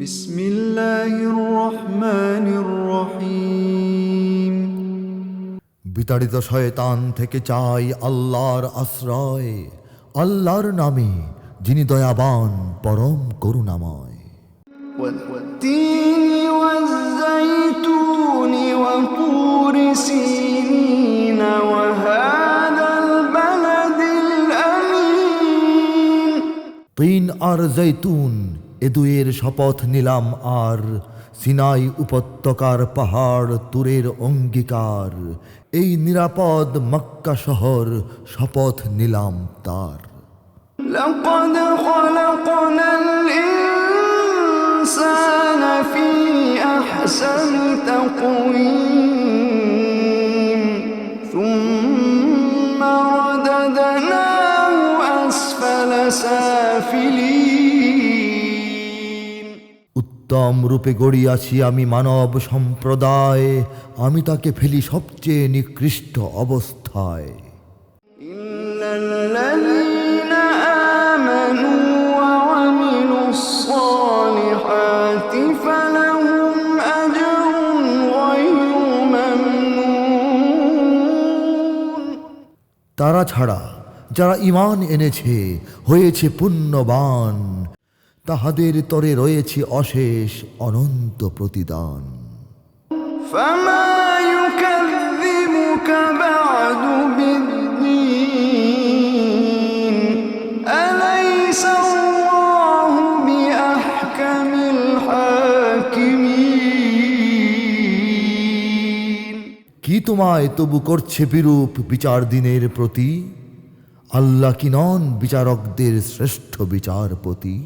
বিসমিল্লাহির রহমানির রহিম। বিতাড়িত শয়তান থেকে চাই আল্লাহর আশ্রয়, আল্লাহর নামে যিনি দয়াবান পরম করুণাময়। والتين والزيتون وطور سينين وهذا البلد الأمين। তিন আর জৈতুন এ দুয়ের শপথ নিলাম, আর সিনাই উপত্যকার পাহাড় তুরের অঙ্গীকার, এই নিরাপদ মক্কা শহর শপথ নিলাম তার। لقد خلقنا الإنسان في أحسن تقويم ثم رددناه أسفل سافلين। উত্তম রূপে গড়িয়াছি আমি মানব সম্প্রদায়, আমি তাকে ফেলি সবচেয়ে নিকৃষ্ট অবস্থায়। إلا الذين آمنوا وعملوا الصالحات فلهم أجر غير ممنون। তারা ছাড়া যারা ঈমান এনেছে হয়েছে পুণ্যবান, তাহাদের তরে রয়েছে অশেষ অনন্ত প্রতিদান। فما يكذبك بعد بالدين أليس الله بأحكم الحاكمين। কি তোমায় তবু করছে বিরূপ বিচার দিনের প্রতি? আল্লাহ কি নন বিচারকদের শ্রেষ্ঠ বিচারপতি?